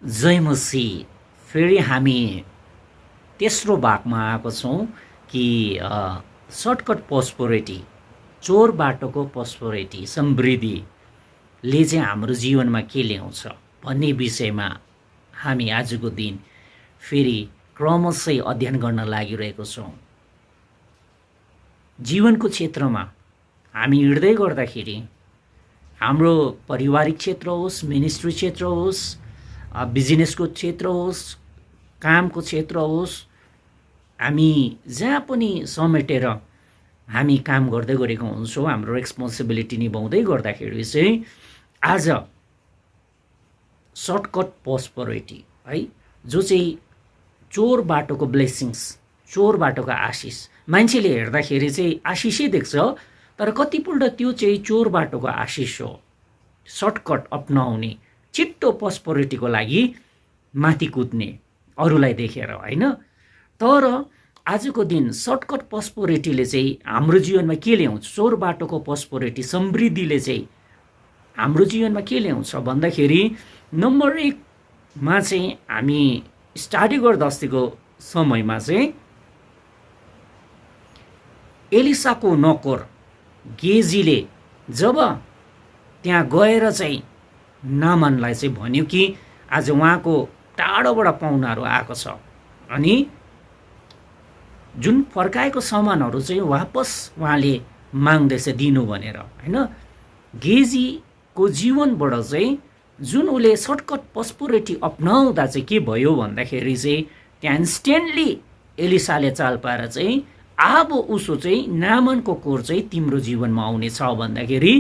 जय मसीह। फेरि हामी तेस्रो भागमा आएको छौँ कि सर्टकट पोस्पोरिटी, चोर बाटोको पोस्पोरिटी, समृद्धिले चाहिँ हाम्रो जीवनमा के ल्याउँछ भन्ने विषयमा हामी आजको दिन फेरि क्रमशः अध्ययन गर्न लागिरहेको छौँ। जीवनको क्षेत्रमा हामी हिँड्दै गर्दाखेरि हाम्रो पारिवारिक क्षेत्र होस्, मिनिस्ट्री क्षेत्र होस्, बिजनेसको क्षेत्र होस्, कामको क्षेत्र होस्, हामी जहाँ पनि समेटेर हामी काम गर्दै गरेको हुन्छौँ। हाम्रो रेस्पोन्सिबिलिटी निभाउँदै गर्दाखेरि चाहिँ आज सर्टकट पोस्पोरिटी है, जो चाहिँ चोर बाटोको ब्लेसिङ्स, चोर बाटोको आशिष, मान्छेले हेर्दाखेरि चाहिँ आशिषै देख्छ, तर कतिपल्ट त्यो चाहिँ चोर बाटोको आशिष हो। सर्टकट अपनाउने, छिट्टो पोस्पोरिटीको लागि माथि कुद्ने अरूलाई देखेर होइन। तर आजको दिन सर्टकट पोस्पोरिटीले चाहिँ हाम्रो जीवनमा के ल्याउँछ, चोर बाटोको पोस्पोरिटी, समृद्धिले चाहिँ हाम्रो जीवनमा के ल्याउँछ भन्दाखेरि नम्बर 1मा चाहिँ हामी स्टडी गर्दा अस्तिको समयमा चाहिँ एलिसाको नोकर गेजीले जब त्यहाँ गएर चाहिँ नामानलाई चाहिँ भन्यो कि आज उहाँको टाढोबाट पाहुनाहरू आएको छ अनि जुन फर्काएको सामानहरू चाहिँ वापस उहाँले माग्दैछ दिनु भनेर होइन। गेजीको जीवनबाट चाहिँ जुन उसले सर्टकट पोस्पोरिटी अपनाउँदा चाहिँ के भयो भन्दाखेरि चाहिँ त्यहाँ इन्स्टेन्टली एलिसाले चाल पाएर चाहिँ अब उसो चाहिँ नामानको कोर चाहिँ तिम्रो जीवनमा आउनेछ भन्दाखेरि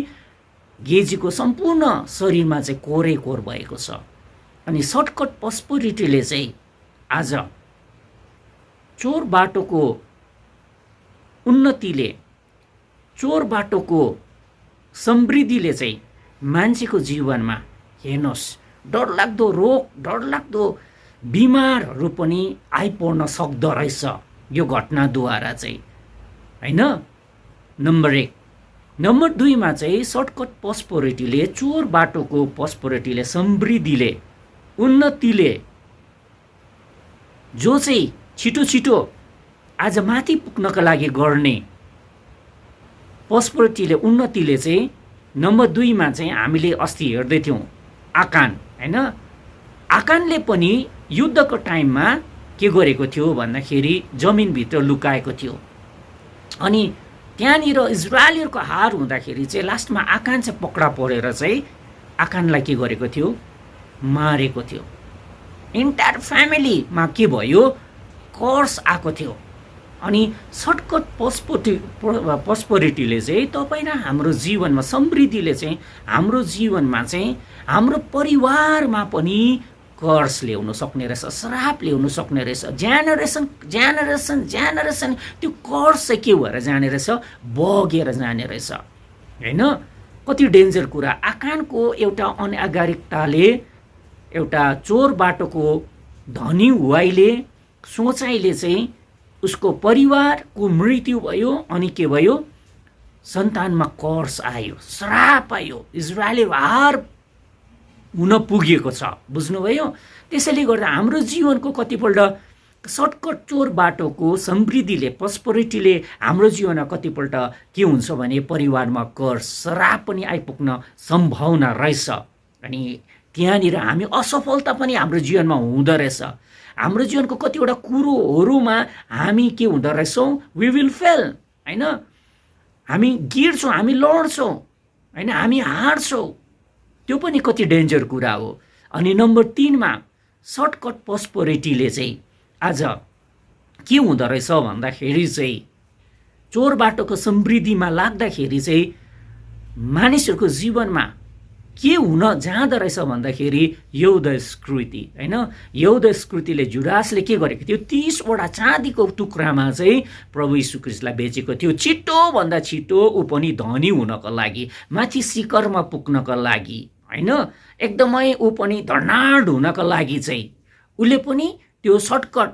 गेजीको सम्पूर्ण शरीरमा चाहिँ कोरै कोर भएको छ। अनि सर्टकट पोस्पोरिटीले चाहिँ आज चोर बाटोको उन्नतिले, चोर बाटोको समृद्धिले चाहिँ मान्छेको जीवनमा हेर्नुहोस् डरलाग्दो रोग, डरलाग्दो बिमारहरू पनि आइपर्न सक्दो रहेछ यो घटनाद्वारा चाहिँ होइन। नम्बर 1। नम्बर 2मा चाहिँ सर्टकट पोस्पोरिटीले, चोर बाटोको पोस्पोरिटीले, समृद्धिले, उन्नतिले, जो चाहिँ छिटो छिटो आज माथि पुग्नका लागि गर्ने पोस्पोरिटीले, उन्नतिले चाहिँ नम्बर 2मा चाहिँ हामीले अस्ति हेर्दै थियौँ आकान होइन। आकानले पनि युद्धको टाइममा के गरेको थियो भन्दाखेरि जमिनभित्र लुकाएको थियो अनि त्यहाँनिर इजरायलीहरूको हार हुँदाखेरि चाहिँ लास्टमा आकान चाहिँ पक्रा परेर चाहिँ आकानलाई के गरेको थियो, मारेको थियो। इन्टायर फ्यामिलीमा के भयो, कर्स आएको थियो। अनि सर्टकट पोस्पोरिटीले चाहिँ तपाईँ र हाम्रो जीवनमा, समृद्धिले चाहिँ हाम्रो जीवनमा चाहिँ हाम्रो परिवारमा पनि कर्स ल्याउनु सक्ने रहेछ, श्राप ल्याउनु सक्ने रहेछ। जेनेरेसन जेनेरेसन जेनेरेसन त्यो कर्स चाहिँ के भएर जाने रहेछ, बगेर जाने रहेछ होइन। कति डेन्जर कुरा। आकानको एउटा अनागारिकताले, एउटा चोर बाटोको धनी हुवाइले, सोचाइले चाहिँ उसको परिवारको मृत्यु भयो अनि के भयो, सन्तानमा कर्स आयो, श्राप आयो, इजरायली हार हुन पुगेको छ। बुझ्नुभयो? त्यसैले गर्दा हाम्रो जीवनको कतिपल्ट सर्टकट चोर बाटोको समृद्धिले, पोस्पोरिटीले हाम्रो जीवनमा कतिपल्ट के हुन्छ भने परिवारमा कर्स, श्राप पनि आइपुग्न सम्भावना रहेछ। अनि त्यहाँनिर हामी असफलता पनि हाम्रो जीवनमा हुँदो रहेछ। हाम्रो जीवनको कतिवटा कुरोहरूमा हामी के हुँदो रहेछौँ, वी विल फेल होइन। हामी गिर्छौँ, हामी लड्छौँ होइन, हामी हार्छौँ। त्यो पनि कति डेन्जर कुरा हो। अनि नम्बर 3मा सर्टकट पोस्पोरिटीले चाहिँ आज के हुँदो रहेछ भन्दाखेरि चाहिँ चोर बाटोको समृद्धिमा लाग्दाखेरि चाहिँ मानिसहरूको जीवनमा के हुन जाँदो रहेछ भन्दाखेरि यहुदा स्कृति होइन। यहुदा स्कृतिले जुडासले के गरेको थियो, 30वटा चाँदीको टुक्रामा चाहिँ प्रभु यीशु ख्रीष्टलाई बेचेको थियो। छिटोभन्दा छिटो ऊ पनि धनी हुनको लागि, माथि शिखरमा पुग्नको लागि होइन, एकदमै ऊ पनि धनाढ हुनको लागि चाहिँ उसले पनि त्यो सर्टकट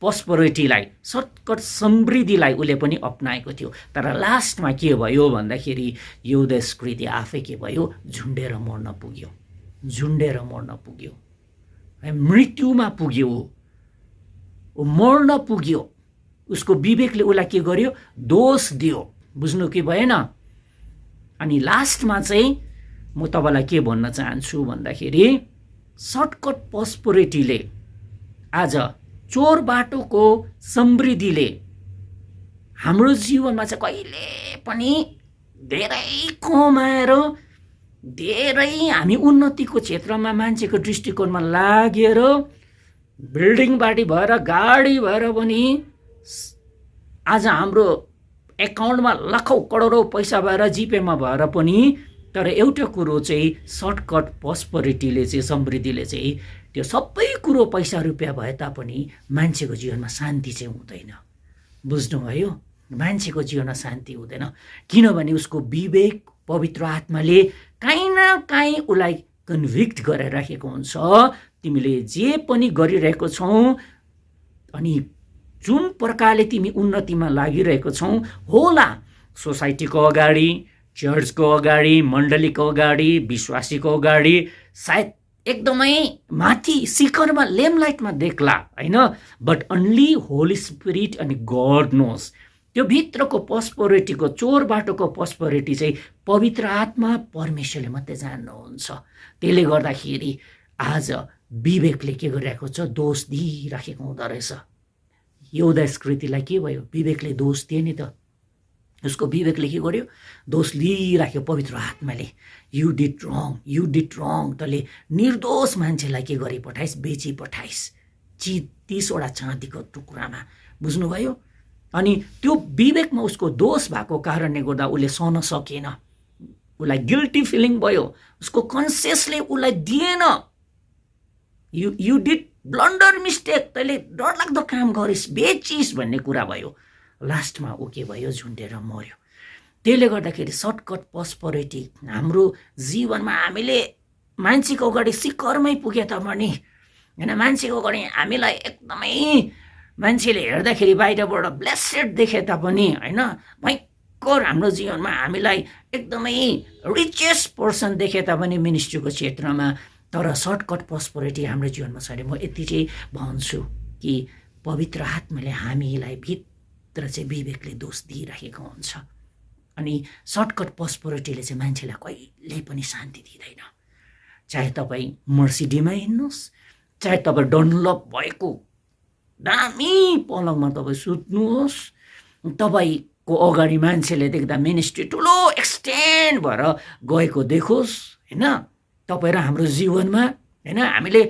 पोस्पोरिटीलाई, सर्टकट समृद्धिलाई उसले पनि अपनाएको थियो। तर लास्टमा के भयो भन्दाखेरि यहुदा स्कृति आफै के भयो, झुन्डेर मर्न पुग्यो, झुन्डेर मर्न पुग्यो। मृत्युमा पुग्यो, ऊ मर्न पुग्यो, उसको विवेकले उसलाई के गर्यो, दोष दियो। बुझ्नु कि भएन? अनि लास्टमा चाहिँ म तपाईँलाई के भन्न चाहन्छु भन्दाखेरि सर्टकट पस्पोरिटीले आज चोर बाटोको समृद्धिले हाम्रो जीवनमा चाहिँ कहिले पनि धेरै कमाएर धेरै हामी उन्नतिको क्षेत्रमा मान्छेको दृष्टिकोणमा लागेर बिल्डिङ बाडी भएर गाडी भएर पनि आज हाम्रो एकाउन्टमा लाखौँ करोडौँ पैसा भएर जिपेमा भएर पनि तर एउटा कुरो चाहिँ सर्टकट पस्पोरिटीले चाहिँ समृद्धिले चाहिँ त्यो सबै कुरो पैसा रुपियाँ भए तापनि मान्छेको जीवनमा शान्ति चाहिँ हुँदैन। बुझ्नुभयो? मान्छेको जीवनमा शान्ति हुँदैन, किनभने उसको विवेक पवित्र आत्माले काहीँ न काहीँ उसलाई कन्भिक्ट गरेर राखेको हुन्छ, तिमीले जे पनि गरिरहेको छौ अनि जुन प्रकारले तिमी उन्नतिमा लागिरहेको छौ होला, सोसाइटीको अगाडि, चर्चको अगाडि, मण्डलीको अगाडि, विश्वासीको अगाडि सायद एकदमै माथि शिखरमा लेमलाइटमा देख्ला होइन, बट अन्ली होली स्पिरिट अनि गड नोस। त्यो भित्रको पस्पोरिटीको, चोर बाटोको पस्पोरिटी चाहिँ पवित्र आत्मा परमेश्वरले मात्रै जान्नुहुन्छ। त्यसले गर्दाखेरि आज विवेकले के गरिरहेको छ, दोष दिइराखेको हुँदो रहेछ। यहुदा इस्करियोतीलाई के भयो, विवेकले दोष दिए नि त, उसको विवेकले के गर्यो, दोष लिइराख्यो पवित्र आत्माले। यु डिड रङ, तले निर्दोष मान्छेलाई के गरी पठाइस्, बेची पठाइस् 30वटा चाँदीको टुक्रामा। बुझ्नुभयो? अनि त्यो विवेकमा उसको दोष भएको कारणले गर्दा उसले सहन सकेन, उसलाई गिल्टी फिलिङ भयो, उसको कन्सियसले उसलाई दिएन। यु डिड ब्लन्डर मिस्टेक, तैँले डरलाग्दो काम गरिस्, बेचिस् भन्ने कुरा भयो। लास्टमा ऊ के भयो, झुन्डेर मर्यो। त्यसले गर्दाखेरि सर्टकट पस्पोरिटी हाम्रो जीवनमा हामीले मान्छेको अगाडि शिखरमै पुगे तापनि होइन, मान्छेको अगाडि हामीलाई एकदमै मान्छेले हेर्दाखेरि बाहिरबाट ब्लेसेड देखे तापनि होइन, भयङ्कर हाम्रो जीवनमा हामीलाई एकदमै रिचेस्ट पर्सन देखे तापनि मिनिस्ट्रीको क्षेत्रमा, तर सर्टकट पस्पोरिटी हाम्रो जीवनमा छैन। म यति चाहिँ भन्छु कि पवित्र आत्माले हामीलाई भित्र चाहिँ विवेकले दोष दिइराखेको हुन्छ। अनि सर्टकट पस्पोरिटीले चाहिँ मान्छेलाई कहिल्यै पनि शान्ति दिँदैन। चाहे तपाईँ मर्सिडीमा हिँड्नुहोस्, चाहे तपाईँ डनलप भएको दामी पलङमा तपाईँ सुत्नुहोस्, तपाईँको अगाडि मान्छेले देख्दा मिनिस्ट्री ठुलो एक्सटेन्ड भएर गएको देखोस् होइन, तपाईँ र हाम्रो जीवनमा होइन, हामीले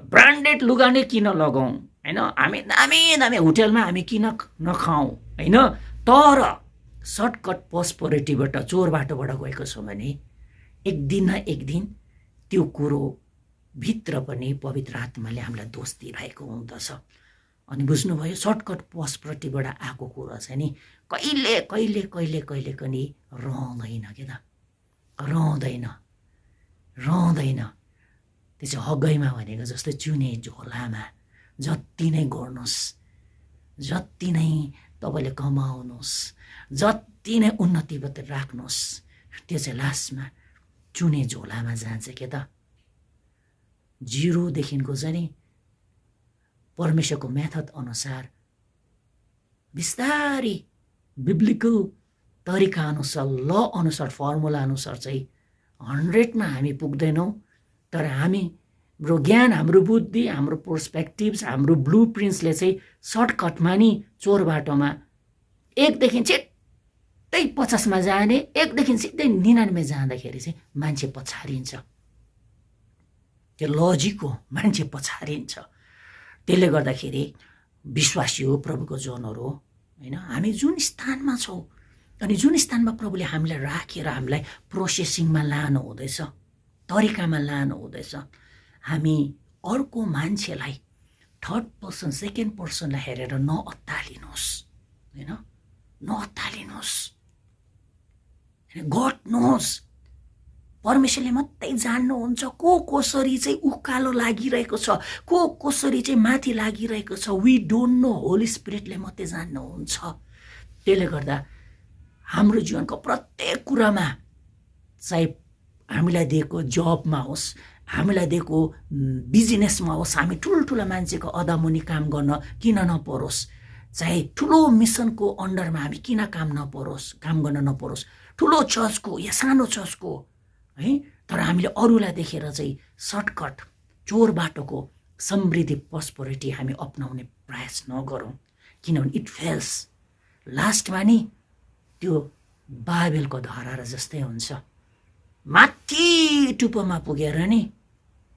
ब्रान्डेड लुगा नै किन लगाउँ होइन, हामी दामी दामी होटेलमा हामी किन नखाउँ होइन, तर सर्टकट पस्पोरिटीबाट, चोर बाटोबाट गएको छ भने एक दिन न एक दिन त्यो कुरो भित्र पनि पवित्र आत्माले हामीलाई दोष दिइरहेको हुँदछ। अनि बुझ्नुभयो? सर्टकट पस्पोरिटीबाट आएको कुरो चाहिँ नि कहिले कहिले कहिले कहिले पनि रहँदैन के त, रहँदैन। त्यो चाहिँ हगैमा भनेको जस्तै चुने झोलामा जति नै गर्नुहोस्, जति नै तपाईँले कमाउनुहोस्, जति नै उन्नतिबाट राख्नुहोस्, त्यो चाहिँ लास्टमा चुने झोलामा जान्छ के त। जिरोदेखिको चाहिँ नि परमेश्वरको मेथड अनुसार बिस्तारै बिब्लिकल तरिका अनुसार, ल अनुसार, फर्मुला अनुसार चाहिँ 100मा हामी पुग्दैनौँ, तर हाम्रो ज्ञान, हाम्रो बुद्धि, हाम्रो पर्सपेक्टिभ्स, हाम्रो ब्लू प्रिन्ट्सले चाहिँ सर्टकटमा नि चोर बाटोमा 1देखि छिट्टै 50मा जाने, 1देखि सिधै 99 जाँदाखेरि चाहिँ मान्छे पछारिन्छ। त्यो लजिक हो, मान्छे पछारिन्छ। त्यसले गर्दाखेरि विश्वासी हो, प्रभुको जनहरू हो होइन, हामी जुन स्थानमा छौँ अनि जुन स्थानमा प्रभुले हामीलाई राखेर हामीलाई प्रोसेसिङमा लानु हुँदैछ, तरिकामा लानु हुँदैछ, हामी अर्को मान्छेलाई, थर्ड पर्सन, सेकेन्ड पर्सनलाई हेरेर नअत्तालिनुहोस् होइन, नअत्तालिनुहोस्। गड नोस, परमेश्वरले मात्रै जान्नुहुन्छ को कसरी चाहिँ उकालो लागिरहेको छ, को कसरी चाहिँ माथि लागिरहेको छ। वी डोन्ट नो, होली स्पिरिटले मात्रै जान्नुहुन्छ। त्यसले गर्दा हाम्रो जीवनको प्रत्येक कुरामा, चाहे हामीलाई दिएको जबमा होस्, हामीलाई दिएको बिजनेसमा होस्, हामी ठुल्ठुला मान्छेको अदामुनि काम गर्न किन नपरोस्, चाहे ठुलो मिसनको अन्डरमा हामी किन काम गर्न नपरोस्, ठुलो चर्चको या सानो चर्चको है, तर हामीले अरूलाई देखेर चाहिँ सर्टकट चोर बाटोको समृद्धि पोस्पेरिटी हामी अपनाउने प्रयास नगरौँ, किनभने इट फेल्स। लास्टमा नि त्यो बाबेलको धरारा जस्तै हुन्छ, माथि टुप्पोमा पुगेर नि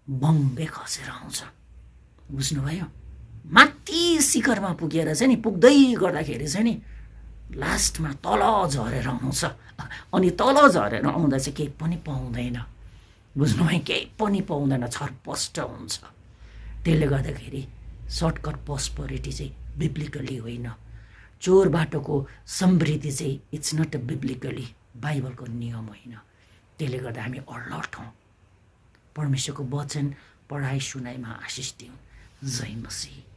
बङ्गै खसेर आउँछ। बुझ्नुभयो? माथि शिखरमा पुगेर चाहिँ नि पुग्दै गर्दाखेरि चाहिँ नि लास्टमा तल झरेर आउँछ, अनि तल झरेर आउँदा चाहिँ केही पनि पाउँदैन। बुझ्नुभयो? केही पनि पाउँदैन, छरपष्ट हुन्छ। त्यसले गर्दाखेरि सर्टकट पोस्पेरिटी चाहिँ बिब्लिकली होइन, चोर बाटोको समृद्धि चाहिँ इट्स नट अ बिब्लिकली, बाइबलको नियम होइन। त्यसले गर्दा हामी अलर्ट हौँ। परमेश्वरको वचन पढाइ सुनाइमा आशिष दिउँ। जय मसीह।